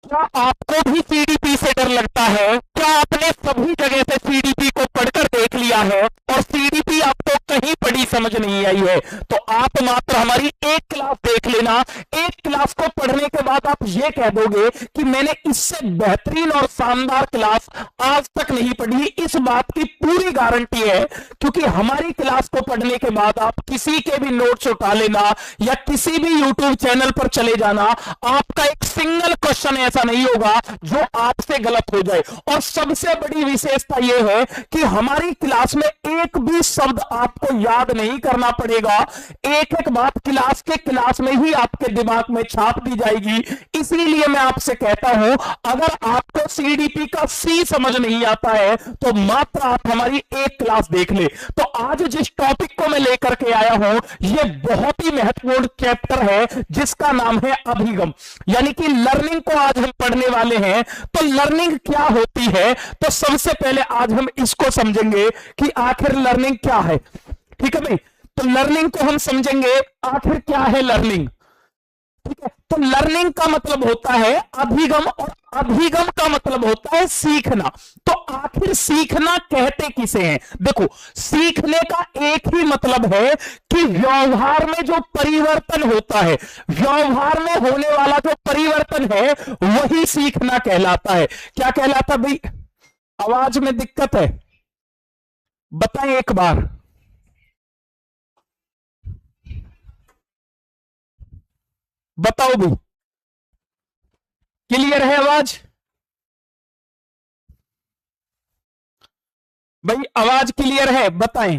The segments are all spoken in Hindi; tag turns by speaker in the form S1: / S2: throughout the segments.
S1: क्या आपको भी सीडीपी से डर लगता है? क्या आपने सभी जगह से सीडीपी को पढ़कर देख लिया है और सीडीपी आपको कहीं पढ़ी समझ नहीं आई है? तो आप मात्र हमारी एक क्लास देख लेना। एक क्लास को पढ़ने के बाद आप ये कह दोगे कि मैंने इससे बेहतरीन और शानदार क्लास आज तक नहीं पढ़ी। इस बात की पूरी गारंटी है, क्योंकि हमारी क्लास को पढ़ने के बाद आप किसी के भी नोट्स उठा लेना या किसी भी यूट्यूब चैनल पर चले जाना, आपका एक सिंगल क्वेश्चन ऐसा नहीं होगा जो आपसे गलत हो जाए। और सबसे बड़ी विशेषता यह है कि हमारी क्लास में एक भी शब्द आपको याद नहीं करना पड़ेगा। एक एक बात क्लास में ही आपके दिमाग में छाप दी जाएगी। इसीलिए मैं आपसे कहता हूं, अगर आपको सीडीपी का सी समझ नहीं आता है तो मात्र आप हमारी एक क्लास देख ले। तो आज जिस टॉपिक को मैं लेकर के आया हूं, यह बहुत ही महत्वपूर्ण चैप्टर है जिसका नाम है अभिगम, यानी कि लर्निंग को आज हम पढ़ने वाले हैं। तो लर्निंग क्या होती है, तो सबसे पहले आज हम इसको समझेंगे कि आखिर लर्निंग क्या है। ठीक है भाई, तो लर्निंग को हम समझेंगे आखिर क्या है लर्निंग। ठीक है, तो लर्निंग का मतलब होता है अभिगम और अभिगम का मतलब होता है सीखना। तो आखिर सीखना कहते किसे हैं? देखो, सीखने का एक ही मतलब है कि व्यवहार में जो परिवर्तन होता है, व्यवहार में होने वाला जो परिवर्तन है वही सीखना कहलाता है। क्या कहलाता भाई? आवाज में दिक्कत है, बताएं एक बार। बताओ भाई, क्लियर है आवाज? भाई आवाज क्लियर है, बताएं।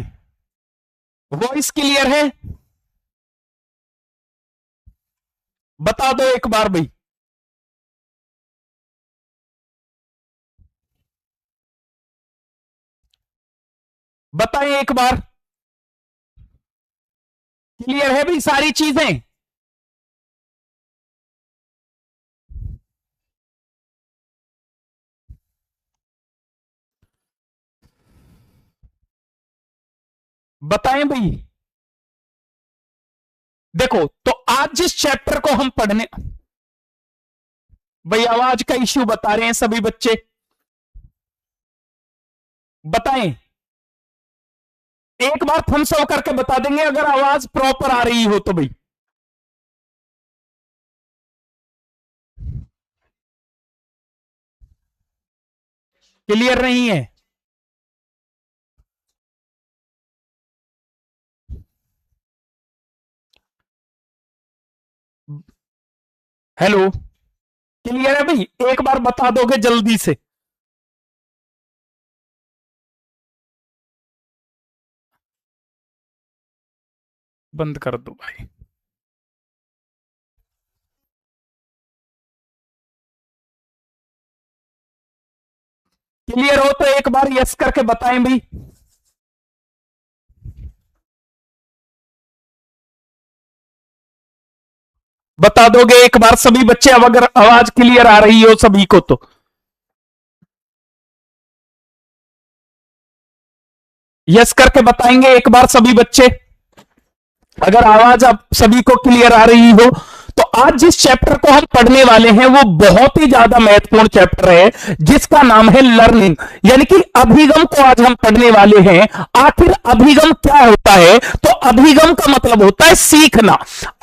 S1: वॉइस क्लियर है? बता दो एक बार भाई। बताएं एक बार। क्लियर है भाई सारी चीजें? बताएं भाई। देखो, तो आज जिस चैप्टर को हम पढ़ने, भाई आवाज का इश्यू बता रहे हैं सभी बच्चे, बताएं। एक बार थम्स अप करके बता देंगे अगर आवाज प्रॉपर आ रही हो तो भाई। क्लियर नहीं है? हेलो, क्लियर है भाई? एक बार बता दोगे जल्दी से? बंद कर दो भाई। क्लियर हो तो एक बार यस करके बताएं भाई। बता दोगे एक बार सभी बच्चे, अब अगर आवाज क्लियर आ रही हो सभी को तो? यस करके बताएंगे एक बार सभी बच्चे, अगर आवाज अब सभी को क्लियर आ रही हो तो। आज जिस चैप्टर को हम पढ़ने वाले हैं वो बहुत ही ज्यादा महत्वपूर्ण चैप्टर है जिसका नाम है लर्निंग, यानी कि अभिगम को आज हम पढ़ने वाले हैं। आखिर अभिगम क्या होता है? तो अभिगम का मतलब होता है सीखना।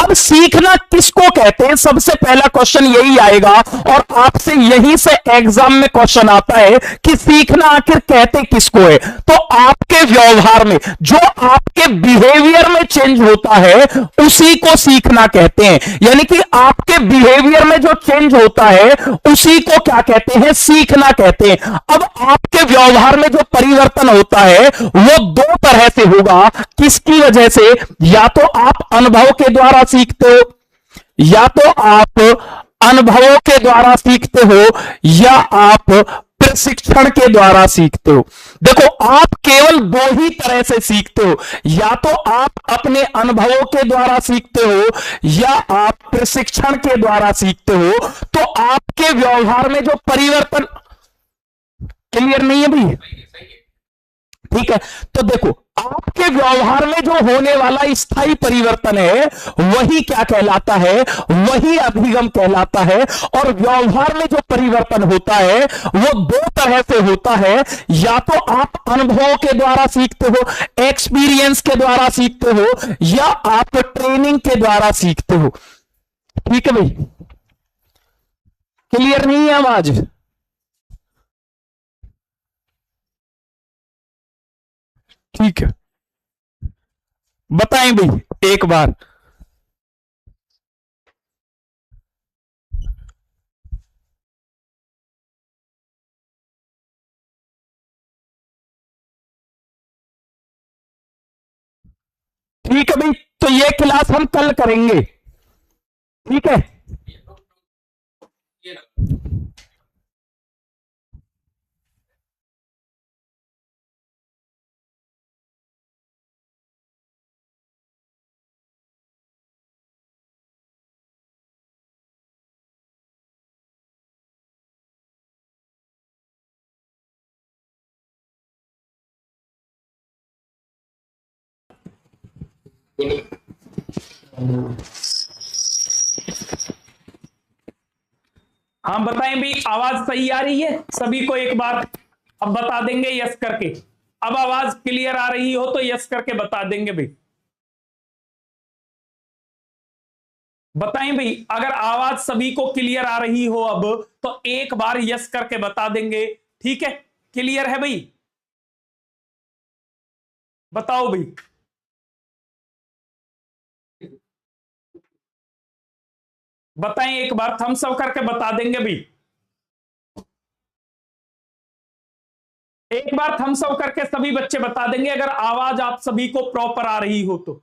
S1: अब सीखना किसको कहते हैं? सबसे पहला क्वेश्चन यही आएगा और आपसे यहीं से एग्जाम में क्वेश्चन आता है कि सीखना आखिर कहते किसको है। तो आपके व्यवहार में जो आपके बिहेवियर में चेंज होता है उसी को सीखना कहते हैं, यानी कि आपके बिहेवियर में जो चेंज होता है उसी को क्या कहते हैं? सीखना कहते हैं। अब आपके व्यवहार में जो परिवर्तन होता है वो दो तरह से होगा। किसकी वजह से? या तो आप अनुभव के द्वारा सीखते हो, या तो आप अनुभवों के द्वारा सीखते हो, या आप प्रशिक्षण के द्वारा सीखते हो। देखो, आप केवल दो ही तरह से सीखते हो, या तो आप अपने अनुभवों के द्वारा सीखते हो या आप प्रशिक्षण के द्वारा सीखते हो। तो आपके व्यवहार में जो परिवर्तन, क्लियर नहीं है भाई? ठीक है। तो देखो, आपके व्यवहार में जो होने वाला स्थायी परिवर्तन है वही क्या कहलाता है, वही अभिगम कहलाता है। और व्यवहार में जो परिवर्तन होता है वो दो तरह से होता है, या तो आप अनुभवों के द्वारा सीखते हो, एक्सपीरियंस के द्वारा सीखते हो, या आप ट्रेनिंग के द्वारा सीखते हो। ठीक है भाई, क्लियर नहीं है आवाज? ठीक है, बताएं भाई एक बार। ठीक है भाई, तो ये क्लास हम कल करेंगे, ठीक है। हाँ बताएं भी, आवाज सही आ रही है सभी को एक बार? अब बता देंगे यस करके। अब आवाज क्लियर आ रही हो तो यस करके बता देंगे भाई। बताएं भाई, अगर आवाज सभी को क्लियर आ रही हो अब तो एक बार यस करके बता देंगे। ठीक है, क्लियर है भाई? बताओ भाई। बताएं एक बार, थम्स अप करके बता देंगे भाई। एक बार थम्स अप करके सभी बच्चे बता देंगे अगर आवाज आप सभी को प्रॉपर आ रही हो तो।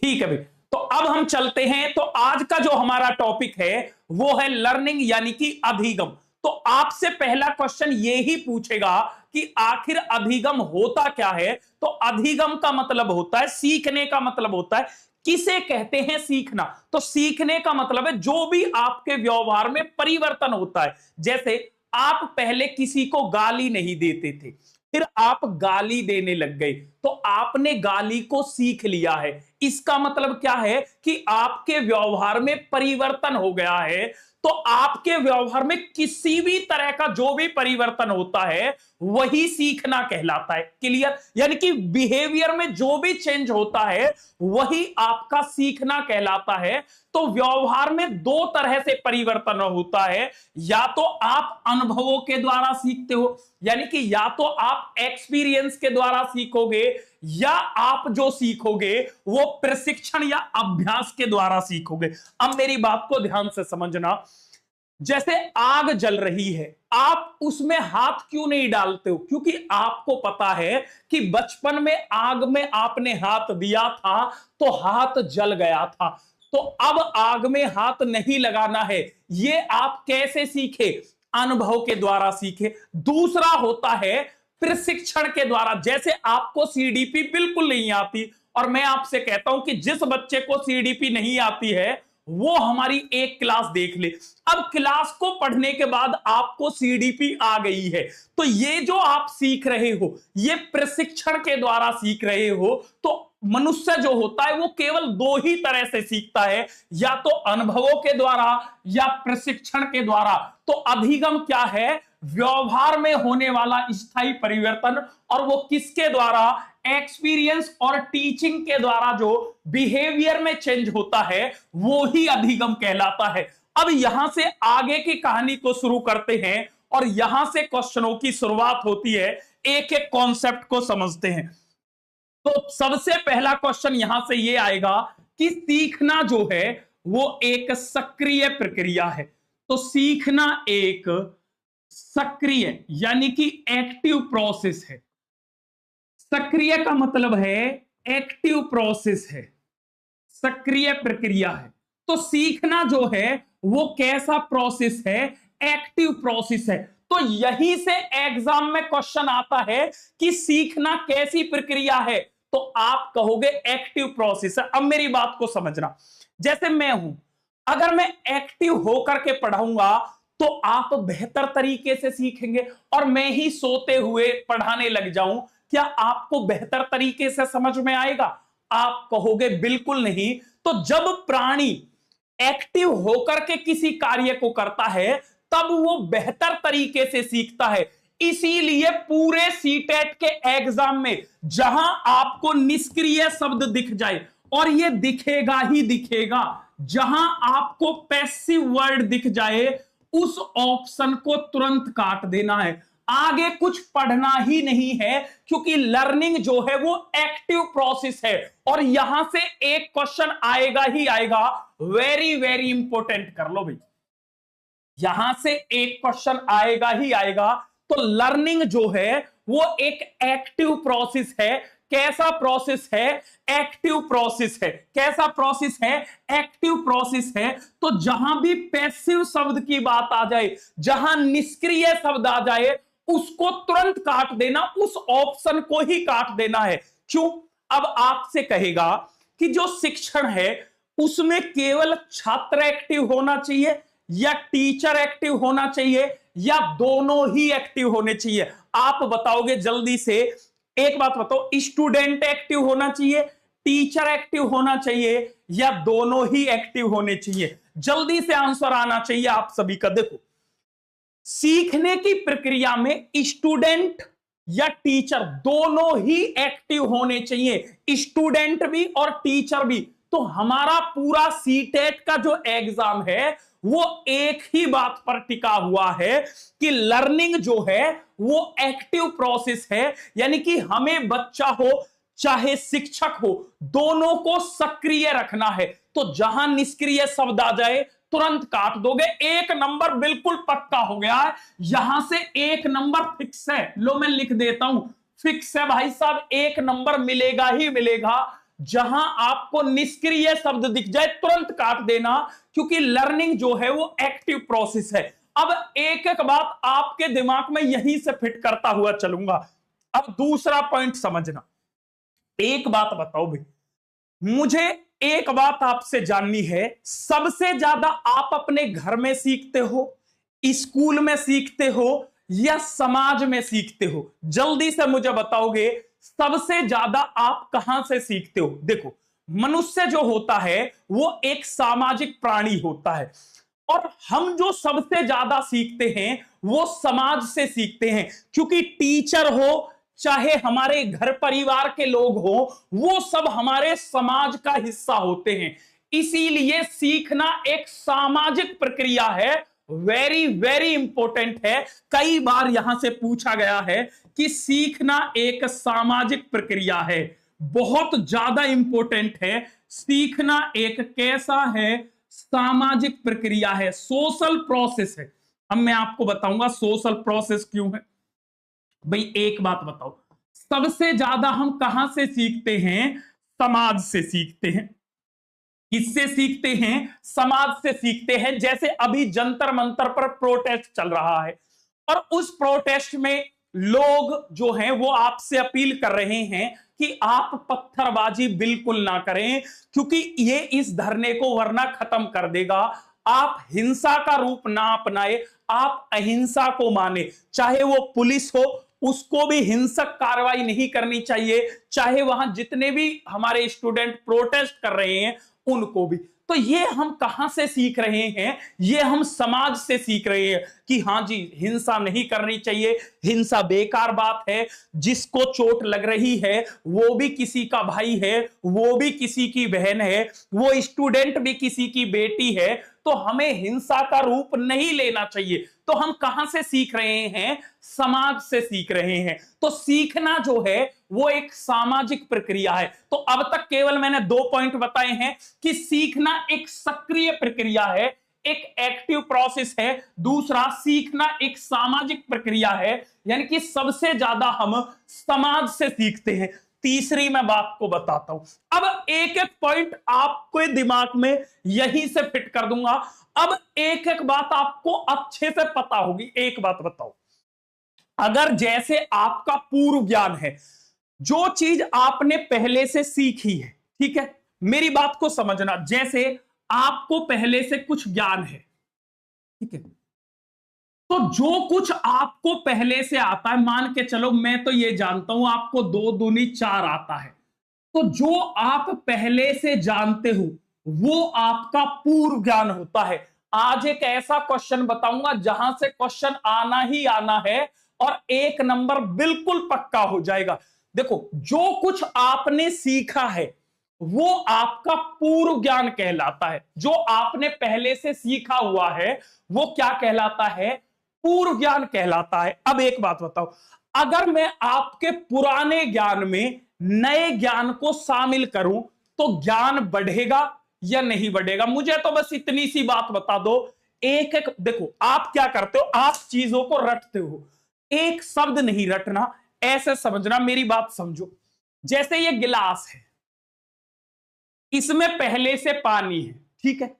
S1: ठीक है भाई, तो अब हम चलते हैं। तो आज का जो हमारा टॉपिक है वो है लर्निंग यानी कि अभिगम। तो आपसे पहला क्वेश्चन ये ही पूछेगा कि आखिर अभिगम होता क्या है। तो अभिगम का मतलब होता है सीखने का, मतलब होता है किसे कहते हैं सीखना। तो सीखने का मतलब है जो भी आपके व्यवहार में परिवर्तन होता है। जैसे आप पहले किसी को गाली नहीं देते थे, फिर आप गाली देने लग गए, तो आपने गाली को सीख लिया है। इसका मतलब क्या है कि आपके व्यवहार में परिवर्तन हो गया है। तो आपके व्यवहार में किसी भी तरह का जो भी परिवर्तन होता है वही सीखना कहलाता है। क्लियर? यानी कि बिहेवियर में जो भी चेंज होता है वही आपका सीखना कहलाता है। तो व्यवहार में दो तरह से परिवर्तन होता है, या तो आप अनुभवों के द्वारा सीखते हो, यानी कि या तो आप एक्सपीरियंस के द्वारा सीखोगे, या आप जो सीखोगे वो प्रशिक्षण या अभ्यास के द्वारा सीखोगे। अब मेरी बात को ध्यान से समझना, जैसे आग जल रही है, आप उसमें हाथ क्यों नहीं डालते हो? क्योंकि आपको पता है कि बचपन में आग में आपने हाथ दिया था तो हाथ जल गया था। तो अब आग में हाथ नहीं लगाना है। ये आप कैसे सीखे? अनुभव के द्वारा सीखे। दूसरा होता है प्रशिक्षण के द्वारा। जैसे आपको सीडीपी बिल्कुल नहीं आती और मैं आपसे कहता हूं कि जिस बच्चे को सीडीपी नहीं आती है वो हमारी एक क्लास देख ले। अब क्लास को पढ़ने के बाद आपको सीडीपी आ गई है, तो ये जो आप सीख रहे हो ये प्रशिक्षण के द्वारा सीख रहे हो। तो मनुष्य जो होता है वो केवल दो ही तरह से सीखता है, या तो अनुभवों के द्वारा या प्रशिक्षण के द्वारा। तो अभिगम क्या है? व्यवहार में होने वाला स्थायी परिवर्तन, और वो किसके द्वारा? एक्सपीरियंस और टीचिंग के द्वारा जो बिहेवियर में चेंज होता है वो ही अभिगम कहलाता है। अब यहां से आगे की कहानी को शुरू करते हैं और यहां से क्वेश्चनों की शुरुआत होती है। एक एक कॉन्सेप्ट को समझते हैं। तो सबसे पहला क्वेश्चन यहां से ये आएगा कि सीखना जो है वो एक सक्रिय प्रक्रिया है। तो सीखना एक सक्रिय यानी कि एक्टिव प्रोसेस है। सक्रिय का मतलब है एक्टिव प्रोसेस है, सक्रिय प्रक्रिया है। तो सीखना जो है वो कैसा प्रोसेस है? एक्टिव प्रोसेस है। तो यहीं से एग्जाम में क्वेश्चन आता है कि सीखना कैसी प्रक्रिया है, तो आप कहोगे एक्टिव प्रोसेस है। अब मेरी बात को समझना, जैसे मैं हूं, अगर मैं एक्टिव होकर के पढ़ाऊंगा
S2: तो आप बेहतर तरीके से सीखेंगे। और मैं ही सोते हुए पढ़ाने लग जाऊं, क्या आपको बेहतर तरीके से समझ में आएगा? आप कहोगे बिल्कुल नहीं। तो जब प्राणी एक्टिव होकर के किसी कार्य को करता है तब वो बेहतर तरीके से सीखता है। इसीलिए पूरे सीटेट के एग्जाम में जहां आपको निष्क्रिय शब्द दिख जाए, और ये दिखेगा ही दिखेगा, जहां आपको पैसिव वर्ड दिख जाए उस ऑप्शन को तुरंत काट देना है। आगे कुछ पढ़ना ही नहीं है, क्योंकि लर्निंग जो है वो एक्टिव प्रोसेस है। और यहां से एक क्वेश्चन आएगा ही आएगा, वेरी वेरी इंपॉर्टेंट कर लो भाई, यहां से एक क्वेश्चन आएगा ही आएगा। तो लर्निंग जो है वो एक एक्टिव प्रोसेस है। कैसा प्रोसेस है? एक्टिव प्रोसेस है। कैसा प्रोसेस है? एक्टिव प्रोसेस है। तो जहां भी पैसिव शब्द की बात आ जाए, जहां निष्क्रिय शब्द आ जाए, उसको तुरंत काट देना, उस ऑप्शन को ही काट देना है। क्यों? अब आपसे कहेगा कि जो शिक्षण है उसमें केवल छात्र एक्टिव होना चाहिए या टीचर एक्टिव होना चाहिए या दोनों ही एक्टिव होने चाहिए? आप बताओगे जल्दी से, एक बात बताओ, स्टूडेंट एक्टिव होना चाहिए, टीचर एक्टिव होना चाहिए या दोनों ही एक्टिव होने चाहिए? जल्दी से आंसर आना चाहिए आप सभी का। देखो, सीखने की प्रक्रिया में स्टूडेंट या टीचर दोनों ही एक्टिव होने चाहिए, स्टूडेंट भी और टीचर भी। तो हमारा पूरा सीटेट का जो एग्जाम है वो एक ही बात पर टिका हुआ है कि लर्निंग जो है वो एक्टिव प्रोसेस है। यानी कि हमें बच्चा हो चाहे शिक्षक हो, दोनों को सक्रिय रखना है। तो जहां निष्क्रिय शब्द आ जाए तुरंत काट दोगे। एक नंबर बिल्कुल पक्का हो गया है, यहां से एक नंबर फिक्स है। लो मैं लिख देता हूं, फिक्स है भाई साहब, एक नंबर मिलेगा ही मिलेगा। जहां आपको निष्क्रिय शब्द दिख जाए तुरंत काट देना, क्योंकि लर्निंग जो है वो एक्टिव प्रोसेस है। अब एक एक बात आपके दिमाग में यहीं से फिट करता हुआ चलूंगा। अब दूसरा पॉइंट समझना। एक बात बताओ भाई, मुझे एक बात आपसे जाननी है, सबसे ज्यादा आप अपने घर में सीखते हो, स्कूल में सीखते हो या समाज में सीखते हो? जल्दी से मुझे बताओगे सबसे ज्यादा आप कहां से सीखते हो? देखो, मनुष्य जो होता है वो एक सामाजिक प्राणी होता है, और हम जो सबसे ज्यादा सीखते हैं वो समाज से सीखते हैं। क्योंकि टीचर हो चाहे हमारे घर परिवार के लोग हो, वो सब हमारे समाज का हिस्सा होते हैं। इसीलिए सीखना एक सामाजिक प्रक्रिया है, वेरी वेरी इंपॉर्टेंट है। कई बार यहां से पूछा गया है कि सीखना एक सामाजिक प्रक्रिया है, बहुत ज्यादा इंपॉर्टेंट है। सीखना एक कैसा है? सामाजिक प्रक्रिया है, सोशल प्रोसेस है। अब मैं आपको बताऊंगा सोशल प्रोसेस क्यों है। भाई एक बात बताओ, सबसे ज्यादा हम कहां से सीखते हैं? समाज से सीखते हैं। किससे सीखते हैं? समाज से सीखते हैं। जैसे अभी जंतर मंतर पर प्रोटेस्ट चल रहा है, और उस प्रोटेस्ट में लोग जो हैं वो आपसे अपील कर रहे हैं कि आप पत्थरबाजी बिल्कुल ना करें, क्योंकि ये इस धरने को वरना खत्म कर देगा। आप हिंसा का रूप ना अपनाए, आप अहिंसा को माने। चाहे वो पुलिस हो, उसको भी हिंसक कार्रवाई नहीं करनी चाहिए, चाहे वहां जितने भी हमारे स्टूडेंट प्रोटेस्ट कर रहे हैं उनको भी। तो ये हम कहां से सीख रहे हैं? ये हम समाज से सीख रहे हैं कि हां जी, हिंसा नहीं करनी चाहिए, हिंसा बेकार बात है। जिसको चोट लग रही है वो भी किसी का भाई है, वो भी किसी की बहन है, वो स्टूडेंट भी किसी की बेटी है। तो हमें हिंसा का रूप नहीं लेना चाहिए। तो हम कहां से सीख रहे हैं? समाज से सीख रहे हैं। तो सीखना जो है वो एक सामाजिक प्रक्रिया है। तो अब तक केवल मैंने 2 पॉइंट बताए हैं कि सीखना एक सक्रिय प्रक्रिया है, एक एक्टिव प्रोसेस है। दूसरा, सीखना एक सामाजिक प्रक्रिया है, यानी कि सबसे ज्यादा हम समाज से सीखते हैं। तीसरी मैं बात को बताता हूं। अब एक एक पॉइंट आपके दिमाग में यहीं से फिट कर दूंगा। अब एक एक बात आपको अच्छे से पता होगी। एक बात बताओ, अगर जैसे आपका पूर्व ज्ञान है, जो चीज आपने पहले से सीखी है, ठीक है, मेरी बात को समझना, जैसे आपको पहले से कुछ ज्ञान है, ठीक है, तो जो कुछ आपको पहले से आता है, मान के चलो मैं तो ये जानता हूं आपको 2 दूनी 4 आता है, तो जो आप पहले से जानते हो वो आपका पूर्व ज्ञान होता है। आज एक ऐसा क्वेश्चन बताऊंगा जहां से क्वेश्चन आना ही आना है और 1 नंबर बिल्कुल पक्का हो जाएगा। देखो, जो कुछ आपने सीखा है वो आपका पूर्व ज्ञान कहलाता है। जो आपने पहले से सीखा हुआ है वो क्या कहलाता है? पूर्व ज्ञान कहलाता है। अब एक बात बताओ, अगर मैं आपके पुराने ज्ञान में नए ज्ञान को शामिल करूं तो ज्ञान बढ़ेगा या नहीं बढ़ेगा? मुझे तो बस इतनी सी बात बता दो। एक एक देखो, आप क्या करते हो, आप चीजों को रटते हो, एक शब्द नहीं रटना, ऐसे समझना, मेरी बात समझो। जैसे ये गिलास है, इसमें पहले से पानी है, ठीक है?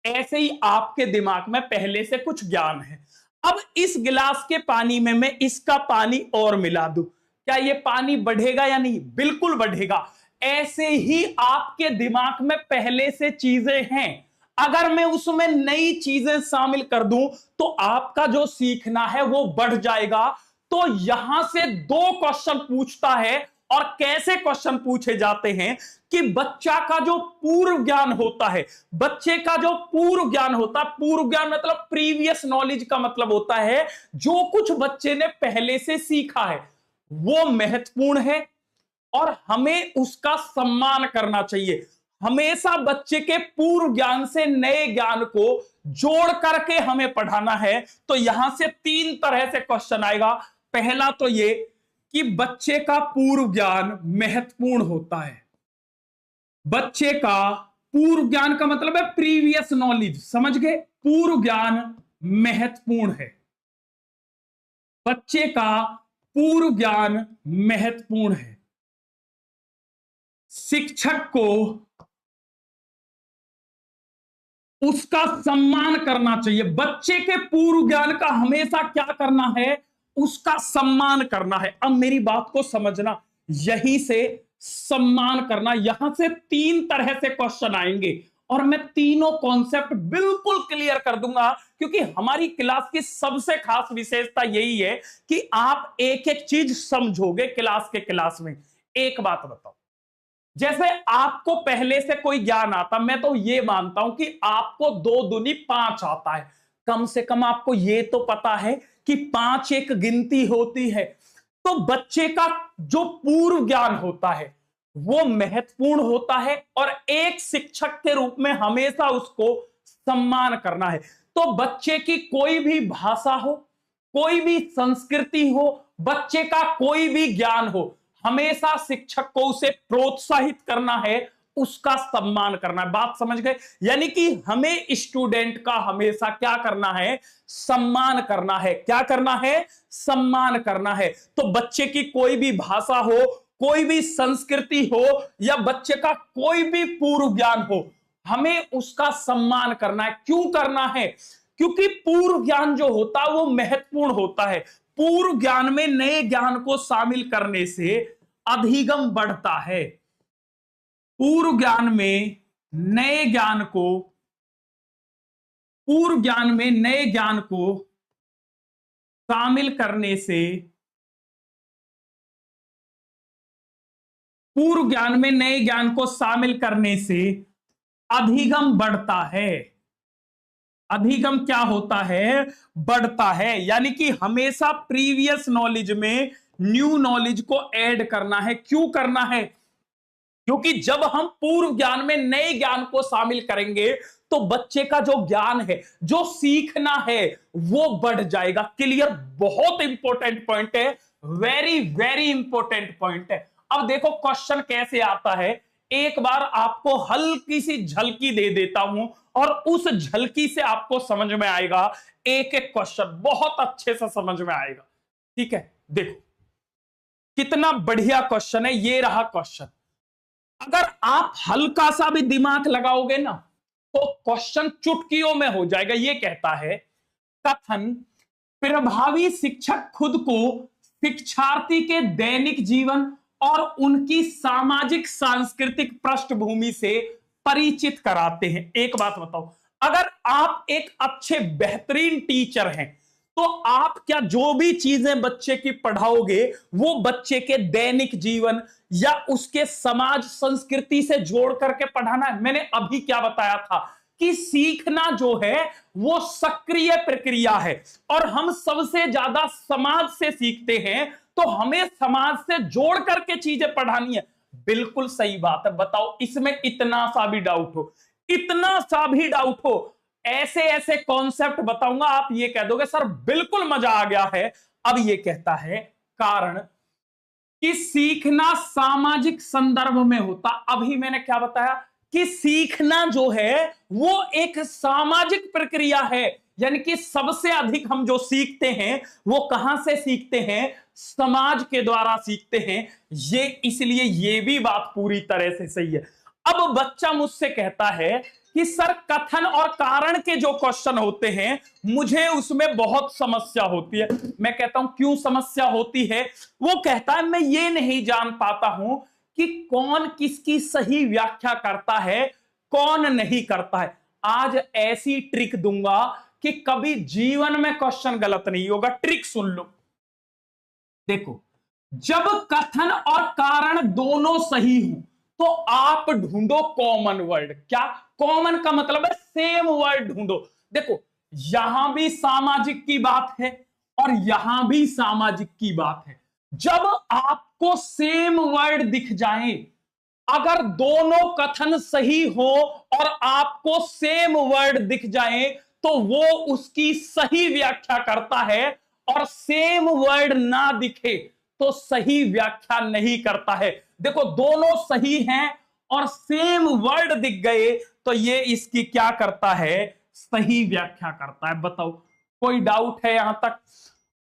S2: ऐसे ही आपके दिमाग में पहले से कुछ ज्ञान है। अब इस गिलास के पानी में मैं इसका पानी और मिला दूं, क्या ये पानी बढ़ेगा या नहीं? बिल्कुल बढ़ेगा। ऐसे ही आपके दिमाग में पहले से चीजें हैं, अगर मैं उसमें नई चीजें शामिल कर दूं तो आपका जो सीखना है वो बढ़ जाएगा। तो यहां से 2 क्वेश्चन पूछता है, और कैसे क्वेश्चन पूछे जाते हैं कि बच्चा का जो पूर्व ज्ञान होता है, बच्चे का जो पूर्व ज्ञान होता है, पूर्व ज्ञान मतलब प्रीवियस नॉलेज का मतलब होता है जो कुछ बच्चे ने पहले से सीखा है वो महत्वपूर्ण है और हमें उसका सम्मान करना चाहिए। हमेशा बच्चे के पूर्व ज्ञान से नए ज्ञान को जोड़ करके हमें पढ़ाना है। तो यहां से 3 तरह से क्वेश्चन आएगा। पहला तो ये कि बच्चे का पूर्व ज्ञान महत्वपूर्ण होता है। बच्चे का पूर्व ज्ञान का मतलब है प्रीवियस नॉलेज, समझ गए? पूर्व ज्ञान महत्वपूर्ण है, बच्चे का पूर्व ज्ञान महत्वपूर्ण है। शिक्षक को उसका सम्मान करना चाहिए। बच्चे के पूर्व ज्ञान का हमेशा क्या करना है? उसका सम्मान करना है। अब मेरी बात को समझना, यहीं से सम्मान करना, यहां से 3 तरह से क्वेश्चन आएंगे और मैं तीनों कॉन्सेप्ट बिल्कुल क्लियर कर दूंगा, क्योंकि हमारी क्लास की सबसे खास विशेषता यही है कि आप एक एक चीज समझोगे क्लास के क्लास में। एक बात बताओ, जैसे आपको पहले से कोई ज्ञान आता, मैं तो ये मानता हूं कि आपको 2 दूनी 5 आता है, कम से कम आपको ये तो पता है कि 5 एक गिनती होती है। तो बच्चे का जो पूर्व ज्ञान होता है वो महत्वपूर्ण होता है और एक शिक्षक के रूप में हमेशा उसको सम्मान करना है। तो बच्चे की कोई भी भाषा हो, कोई भी संस्कृति हो, बच्चे का कोई भी ज्ञान हो, हमेशा शिक्षक को उसे प्रोत्साहित करना है, उसका सम्मान करना है। बात समझ गए? यानी कि हमें स्टूडेंट का हमेशा क्या करना है? सम्मान करना है। क्या करना है? सम्मान करना है। तो बच्चे की कोई भी भाषा हो, कोई भी संस्कृति हो या बच्चे का कोई भी पूर्व ज्ञान हो, हमें उसका सम्मान करना है। क्यों करना है? क्योंकि पूर्व ज्ञान जो होता है वो महत्वपूर्ण होता है। पूर्व ज्ञान में नए ज्ञान को शामिल करने से अधिगम बढ़ता है। पूर्व ज्ञान में नए ज्ञान को, पूर्व ज्ञान में नए ज्ञान को शामिल करने से, पूर्व ज्ञान में नए ज्ञान को शामिल करने से अधिगम बढ़ता है। अधिगम क्या होता है? बढ़ता है। यानी कि हमेशा प्रीवियस नॉलेज में न्यू नॉलेज को ऐड करना है। क्यों करना है? क्योंकि जब हम पूर्व ज्ञान में नए ज्ञान को शामिल करेंगे तो बच्चे का जो ज्ञान है, जो सीखना है, वो बढ़ जाएगा। क्लियर? बहुत इंपॉर्टेंट पॉइंट है, वेरी वेरी इंपॉर्टेंट पॉइंट है। अब देखो क्वेश्चन कैसे आता है, एक बार आपको हल्की सी झलकी दे देता हूं और उस झलकी से आपको समझ में आएगा। एक एक क्वेश्चन बहुत अच्छे से समझ में आएगा। ठीक है, देखो कितना बढ़िया क्वेश्चन है। ये रहा क्वेश्चन। अगर आप हल्का सा भी दिमाग लगाओगे ना तो क्वेश्चन चुटकियों में हो जाएगा। ये कहता है, कथन प्रभावी शिक्षक खुद को शिक्षार्थी के दैनिक जीवन और उनकी सामाजिक सांस्कृतिक पृष्ठभूमि से परिचित कराते हैं। एक बात बताओ, अगर आप एक अच्छे बेहतरीन टीचर हैं तो आप क्या जो भी चीजें बच्चे की पढ़ाओगे वो बच्चे के दैनिक जीवन या उसके समाज संस्कृति से जोड़ करके पढ़ाना है। मैंने अभी क्या बताया था कि सीखना जो है वो सक्रिय प्रक्रिया है और हम सबसे ज्यादा समाज से सीखते हैं, तो हमें समाज से जोड़ करके चीजें पढ़ानी है। बिल्कुल सही बात है। बताओ इसमें इतना सा भी डाउट हो, इतना सा भी डाउट हो, ऐसे ऐसे कॉन्सेप्ट बताऊंगा आप ये कह दोगे सर बिल्कुल मजा आ गया है। अब ये कहता है कारण कि सीखना सामाजिक संदर्भ में होता। अभी मैंने क्या बताया कि सीखना जो है वो एक सामाजिक प्रक्रिया है, यानी कि सबसे अधिक हम जो सीखते हैं वो कहां से सीखते हैं, समाज के द्वारा सीखते हैं। ये इसलिए ये भी बात पूरी तरह से सही है। अब बच्चा मुझसे कहता है कि सर कथन और कारण के जो क्वेश्चन होते हैं मुझे उसमें बहुत समस्या होती है। मैं कहता हूं क्यों समस्या होती है? वो कहता है मैं ये नहीं जान पाता हूं कि कौन किसकी सही व्याख्या करता है, कौन नहीं करता है। आज ऐसी ट्रिक दूंगा कि कभी जीवन में क्वेश्चन गलत नहीं होगा। ट्रिक सुन लो। देखो, जब कथन और कारण दोनों सही हो तो आप ढूंढो कॉमन वर्ड। क्या कॉमन का मतलब है सेम वर्ड ढूंढो। देखो यहां भी सामाजिक की बात है और यहां भी सामाजिक की बात है। जब आपको सेम वर्ड दिख जाए, अगर दोनों कथन सही हो और आपको सेम वर्ड दिख जाए तो वो उसकी सही व्याख्या करता है, और सेम वर्ड ना दिखे तो सही व्याख्या नहीं करता है। देखो दोनों सही हैं और सेम वर्ड दिख गए तो ये इसकी क्या करता है, सही व्याख्या करता है। बताओ कोई डाउट है यहां तक?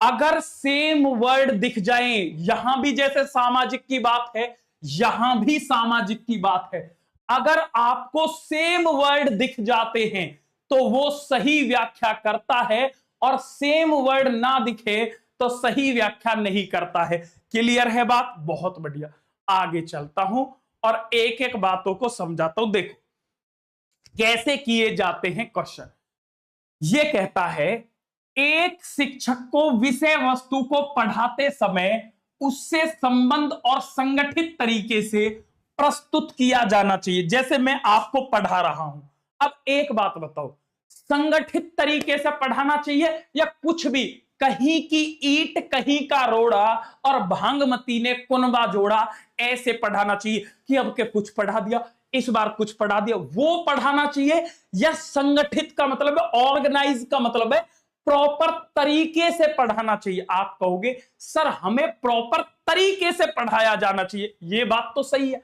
S2: अगर सेम वर्ड दिख जाए, यहां भी जैसे सामाजिक की बात है यहां भी सामाजिक की बात है, अगर आपको सेम वर्ड दिख जाते हैं तो वो सही व्याख्या करता है, और सेम वर्ड ना दिखे तो सही व्याख्या नहीं करता है। क्लियर है बात? बहुत बढ़िया। आगे चलता हूं और एक एक बातों को समझाता हूं। देखो कैसे किए जाते हैं क्वेश्चन। यह कहता है एक शिक्षक को विषय वस्तु को पढ़ाते समय उससे संबंध और संगठित तरीके से प्रस्तुत किया जाना चाहिए। जैसे मैं आपको पढ़ा रहा हूं, अब एक बात बताओ, संगठित तरीके से पढ़ाना चाहिए या कुछ भी कहीं की ईंट कहीं का रोड़ा और भांगमती ने कुनबा जोड़ा ऐसे पढ़ाना चाहिए कि अब के कुछ पढ़ा दिया, इस बार कुछ पढ़ा दिया, वो पढ़ाना चाहिए? या संगठित का मतलब है, ऑर्गेनाइज का मतलब है प्रॉपर तरीके से पढ़ाना चाहिए? आप कहोगे सर हमें प्रॉपर तरीके से पढ़ाया जाना चाहिए, ये बात तो सही है।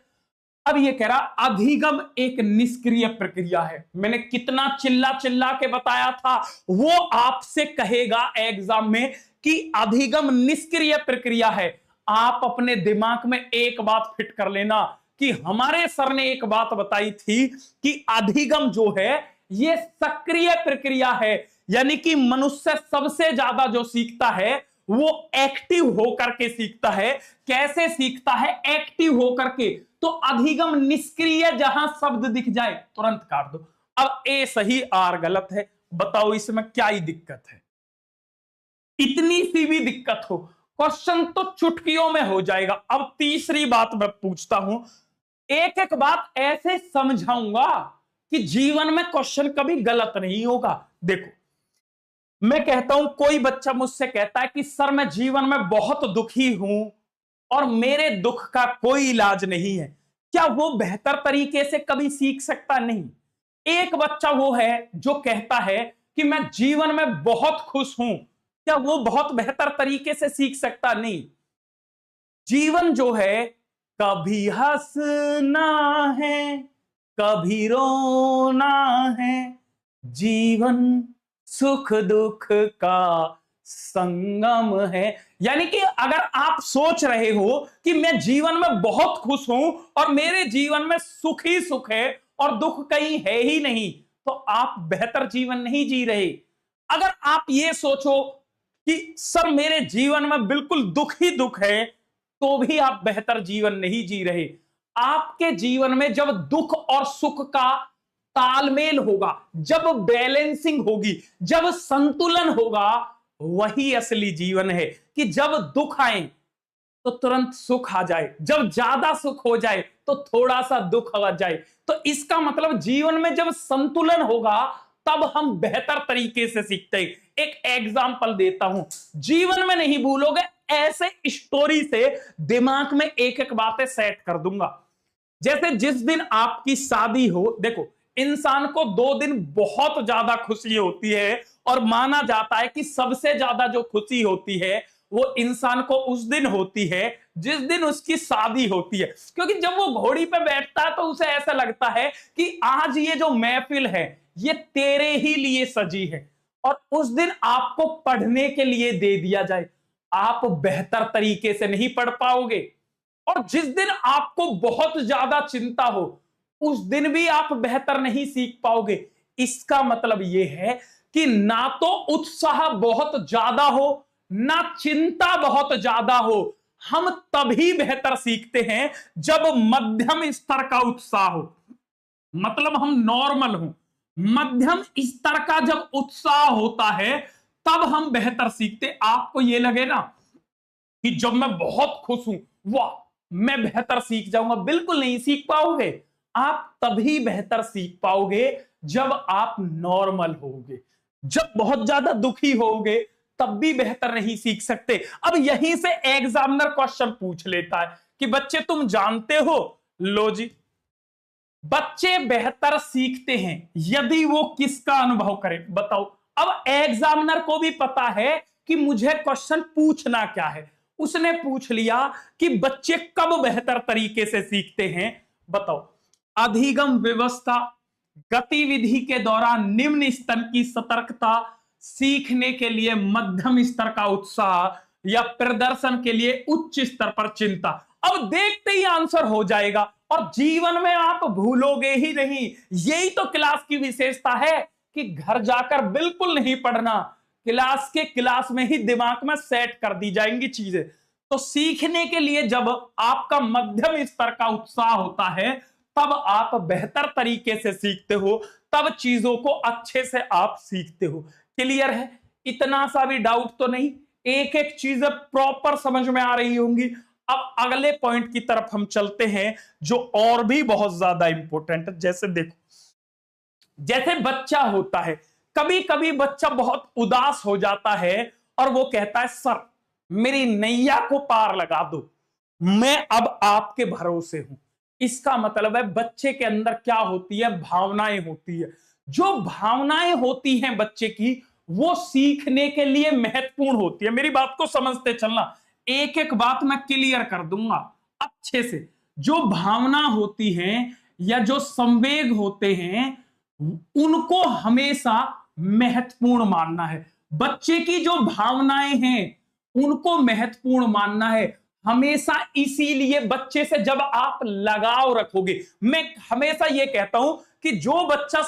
S2: अब ये कह रहा अधिगम एक निष्क्रिय प्रक्रिया है। मैंने कितना चिल्ला चिल्ला के बताया था, वो आपसे कहेगा एग्जाम में कि अधिगम निष्क्रिय प्रक्रिया है। आप अपने दिमाग में एक बात फिट कर लेना कि हमारे सर ने एक बात बताई थी कि अधिगम जो है ये सक्रिय प्रक्रिया है, यानी कि मनुष्य सबसे ज्यादा जो सीखता है वो एक्टिव होकर के सीखता है। कैसे सीखता है? एक्टिव होकर के। तो अधिगम निष्क्रिय, जहां शब्द दिख जाए तुरंत काट दो। अब ए सही आर गलत है, बताओ इसमें क्या ही दिक्कत है? इतनी सी भी दिक्कत हो, क्वेश्चन तो चुटकियों में हो जाएगा। अब तीसरी बात मैं पूछता हूं, एक एक बात ऐसे समझाऊंगा कि जीवन में क्वेश्चन कभी गलत नहीं होगा। देखो मैं कहता हूं, कोई बच्चा मुझसे कहता है कि सर मैं जीवन में बहुत दुखी हूं और मेरे दुख का कोई इलाज नहीं है, क्या वो बेहतर तरीके से कभी सीख सकता? नहीं। एक बच्चा वो है जो कहता है कि मैं जीवन में बहुत खुश हूं, क्या वो बहुत बेहतर तरीके से सीख सकता? नहीं। जीवन जो है कभी हंसना है कभी रोना है, जीवन सुख दुख का संगम है। यानी कि अगर आप सोच रहे हो कि मैं जीवन में बहुत खुश हूं और मेरे जीवन में सुख ही सुख है और दुख कहीं है ही नहीं, तो आप बेहतर जीवन नहीं जी रहे। अगर आप ये सोचो कि सर मेरे जीवन में बिल्कुल दुख ही दुख है, तो भी आप बेहतर जीवन नहीं जी रहे। आपके जीवन में जब दुख और सुख का तालमेल होगा, जब बैलेंसिंग होगी, जब संतुलन होगा, वही असली जीवन है कि जब दुख आए तो तुरंत सुख आ जाए, जब ज्यादा सुख हो जाए तो थोड़ा सा दुख आ जाए। तो इसका मतलब जीवन में जब संतुलन होगा तब हम बेहतर तरीके से सीखते हैं। एक एग्जांपल देता हूं, जीवन में नहीं भूलोगे, ऐसे स्टोरी से दिमाग में एक एक बातें सेट कर दूंगा। जैसे जिस दिन आपकी शादी हो, देखो इंसान को 2 दिन बहुत ज्यादा खुशी होती है और माना जाता है कि सबसे ज्यादा जो खुशी होती है वो इंसान को उस दिन होती है जिस दिन उसकी शादी होती है। क्योंकि जब वो घोड़ी पे बैठता है तो उसे ऐसा लगता है कि आज ये जो महफिल है ये तेरे ही लिए सजी है और उस दिन आपको पढ़ने के लिए दे दिया जाए, आप बेहतर तरीके से नहीं पढ़ पाओगे। और जिस दिन आपको बहुत ज्यादा चिंता हो उस दिन भी आप बेहतर नहीं सीख पाओगे। इसका मतलब यह है कि ना तो उत्साह बहुत ज्यादा हो ना चिंता बहुत ज्यादा हो। हम तभी बेहतर सीखते हैं जब मध्यम स्तर का उत्साह हो, मतलब हम नॉर्मल हो। मध्यम स्तर का जब उत्साह होता है तब हम बेहतर सीखते। आपको यह लगे ना कि जब मैं बहुत खुश हूं, वाह मैं बेहतर सीख जाऊंगा, बिल्कुल नहीं सीख पाओगे। आप तभी बेहतर सीख पाओगे जब आप नॉर्मल होगे। जब बहुत ज्यादा दुखी होगे तब भी बेहतर नहीं सीख सकते। अब यहीं से एग्जामिनर क्वेश्चन पूछ लेता है कि बच्चे तुम जानते हो, लो जी, बच्चे बेहतर सीखते हैं यदि वो किसका अनुभव करें, बताओ। अब एग्जामिनर को भी पता है कि मुझे क्वेश्चन पूछना क्या है। उसने पूछ लिया कि बच्चे कब बेहतर तरीके से सीखते हैं, बताओ। अधिगम व्यवस्था, गतिविधि के दौरान निम्न स्तर की सतर्कता, सीखने के लिए मध्यम स्तर का उत्साह, या प्रदर्शन के लिए उच्च स्तर पर चिंता। अब देखते ही आंसर हो जाएगा और जीवन में आप भूलोगे ही नहीं। यही तो क्लास की विशेषता है कि घर जाकर बिल्कुल नहीं पढ़ना, क्लास में ही दिमाग में सेट कर दी जाएंगी चीजें। तो सीखने के लिए जब आपका मध्यम स्तर का उत्साह होता है तब आप बेहतर तरीके से सीखते हो, तब चीजों को अच्छे से आप सीखते हो। क्लियर है? इतना सा भी डाउट तो नहीं, एक एक चीजें प्रॉपर समझ में आ रही होंगी। अब अगले पॉइंट की तरफ हम चलते हैं जो और भी बहुत ज्यादा इंपॉर्टेंट है। जैसे देखो, जैसे बच्चा होता है, कभी कभी बच्चा बहुत उदास हो जाता है और वो कहता है सर मेरी नैया को पार लगा दो, मैं अब आपके भरोसे हूं। इसका मतलब है बच्चे के अंदर क्या होती है, भावनाएं होती है। जो भावनाएं होती हैं बच्चे की वो सीखने के लिए महत्वपूर्ण होती है। मेरी बात को समझते चलना, एक एक बात मैं क्लियर कर दूंगा अच्छे से। जो भावना होती हैं या जो संवेग होते हैं उनको हमेशा महत्वपूर्ण मानना है। बच्चे की जो भावनाएं हैं उनको महत्वपूर्ण मानना है हमेशा। इसीलिए बच्चे से जब आप लगाव रखोगे, मैं हमेशा यह कहता हूं कि जो बच्चा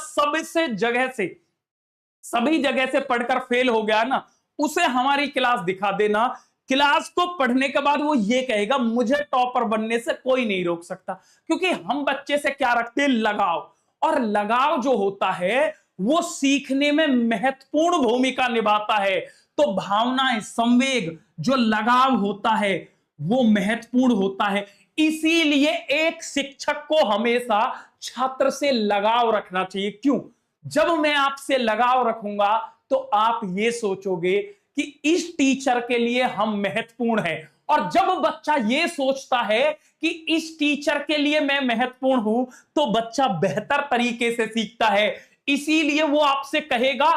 S2: सभी जगह से पढ़कर फेल हो गया ना, उसे हमारी क्लास दिखा देना। क्लास को पढ़ने के बाद वो ये कहेगा मुझे टॉपर बनने से कोई नहीं रोक सकता। क्योंकि हम बच्चे से क्या रखते हैं, लगाव। और लगाव जो होता है वो सीखने में महत्वपूर्ण भूमिका निभाता है। तो भावनाएं, संवेग, जो लगाव होता है वो महत्वपूर्ण होता है। इसीलिए एक शिक्षक को हमेशा छात्र से लगाव रखना चाहिए। क्यों? जब मैं आपसे लगाव रखूंगा तो आप ये सोचोगे कि इस टीचर के लिए हम महत्वपूर्ण हैं। और जब बच्चा ये सोचता है कि इस टीचर के लिए मैं महत्वपूर्ण हूं तो बच्चा बेहतर तरीके से सीखता है। इसीलिए वो आपसे कहेगा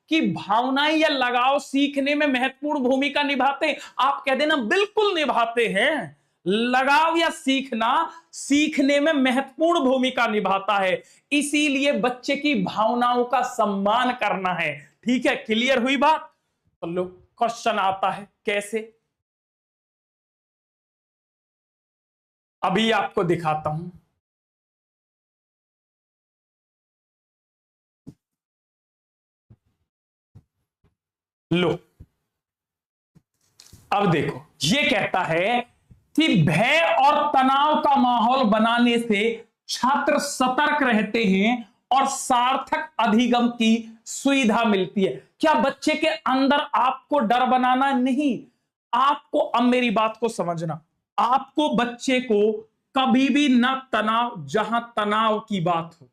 S2: कि भावनाएं या लगाव सीखने में महत्वपूर्ण भूमिका निभाते हैं। आप कह देना बिल्कुल निभाते हैं। लगाव या सीखना सीखने में महत्वपूर्ण भूमिका निभाता है। इसीलिए बच्चे की भावनाओं का सम्मान करना है। ठीक है, क्लियर हुई बात? तो लो क्वेश्चन आता है कैसे, अभी आपको दिखाता हूं। लो अब देखो, ये कहता है कि भय और तनाव का माहौल बनाने से छात्र सतर्क रहते हैं और सार्थक अधिगम की सुविधा मिलती है। क्या बच्चे के अंदर आपको डर बनाना नहीं, आपको, अब मेरी बात को समझना, आपको बच्चे को कभी भी ना तनाव, जहां तनाव की बात हो,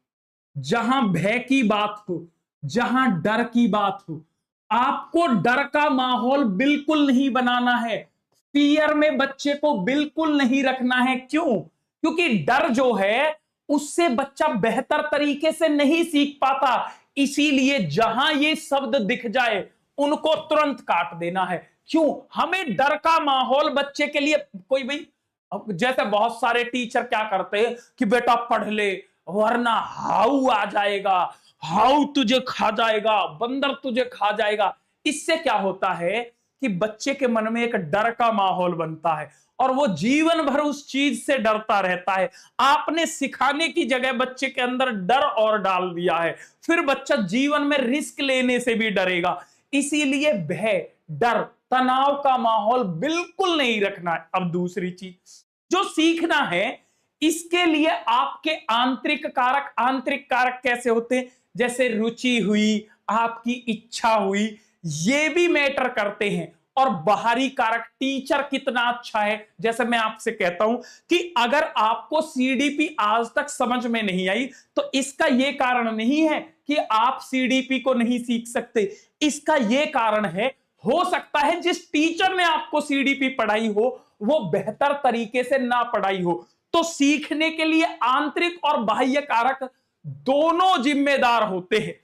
S2: जहां भय की बात हो, जहां डर की बात हो, आपको डर का माहौल बिल्कुल नहीं बनाना है। फियर में बच्चे को बिल्कुल नहीं रखना है। क्यों? क्योंकि डर जो है उससे बच्चा बेहतर तरीके से नहीं सीख पाता। इसीलिए जहां ये शब्द दिख जाए उनको तुरंत काट देना है। क्यों? हमें डर का माहौल बच्चे के लिए, कोई भाई, जैसे बहुत सारे टीचर क्या करते हैं कि बेटा पढ़ ले वरना हाउ आ जाएगा, हाउ तुझे खा जाएगा, बंदर तुझे खा जाएगा। इससे क्या होता है कि बच्चे के मन में एक डर का माहौल बनता है और वो जीवन भर उस चीज से डरता रहता है। आपने सिखाने की जगह बच्चे के अंदर डर और डाल दिया है, फिर बच्चा जीवन में रिस्क लेने से भी डरेगा। इसीलिए भय, डर, तनाव का माहौल बिल्कुल नहीं रखना है। अब दूसरी चीज जो सीखना है, इसके लिए आपके आंतरिक कारक कैसे होते हैं, जैसे रुचि हुई, आपकी इच्छा हुई, ये भी मैटर करते हैं। और बाहरी कारक, टीचर कितना अच्छा है। जैसे मैं आपसे कहता हूं कि अगर आपको सीडीपी आज तक समझ में नहीं आई तो इसका यह कारण नहीं है कि आप सीडीपी को नहीं सीख सकते। इसका यह कारण है, हो सकता है जिस टीचर ने आपको सीडीपी पढ़ाई हो वो बेहतर तरीके से ना पढ़ाई हो। तो सीखने के लिए आंतरिक और बाह्य कारक दोनों जिम्मेदार होते हैं।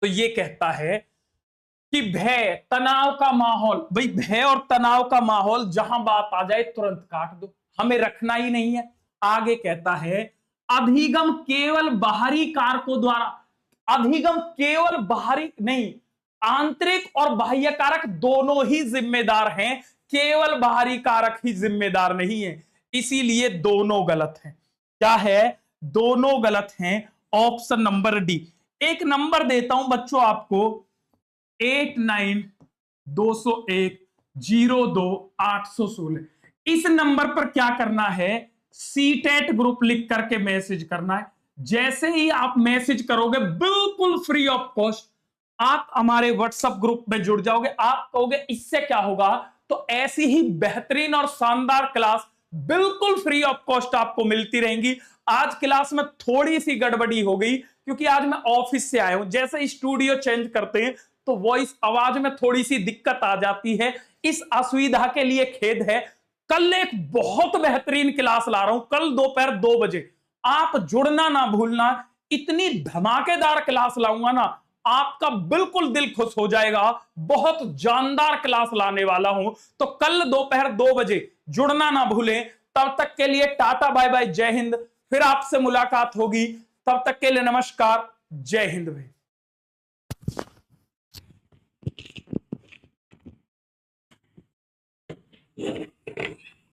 S2: तो ये कहता है कि भय, तनाव का माहौल, भाई भय और तनाव का माहौल जहां बात आ जाए तुरंत काट दो, हमें रखना ही नहीं है। आगे कहता है अभिगम केवल बाहरी कारकों द्वारा, अभिगम केवल बाहरी नहीं, आंतरिक और बाह्य कारक दोनों ही जिम्मेदार हैं, केवल बाहरी कारक ही जिम्मेदार नहीं है। इसीलिए दोनों गलत हैं। क्या है? दोनों गलत हैं। Option number D. एक नंबर देता हूं बच्चों आपको, 8920102816। इस नंबर पर क्या करना है, सीटेट ग्रुप लिख करके मैसेज करना है। जैसे ही आप मैसेज करोगे बिल्कुल फ्री ऑफ कॉस्ट आप हमारे व्हाट्सएप ग्रुप में जुड़ जाओगे। आप कहोगे इससे क्या होगा, तो ऐसी ही बेहतरीन और शानदार क्लास बिल्कुल फ्री ऑफ कॉस्ट आपको मिलती रहेंगी। आज क्लास में थोड़ी सी गड़बड़ी हो गई क्योंकि आज मैं ऑफिस से आया हूं, जैसे स्टूडियो चेंज करते हैं तो वॉइस, आवाज में थोड़ी सी दिक्कत आ जाती है। इस असुविधा के लिए खेद है। कल एक बहुत बेहतरीन क्लास ला रहा हूं, कल दोपहर 2 बजे, आप जुड़ना ना भूलना। इतनी धमाकेदार क्लास लाऊंगा ना, आपका बिल्कुल दिल खुश हो जाएगा। बहुत जानदार क्लास लाने वाला हूं, तो कल दोपहर 2 बजे जुड़ना ना भूलें। तब तक के लिए टाटा बाय बाय, जय हिंद। फिर आपसे मुलाकात होगी, तब तक के लिए नमस्कार, जय हिंद भाई।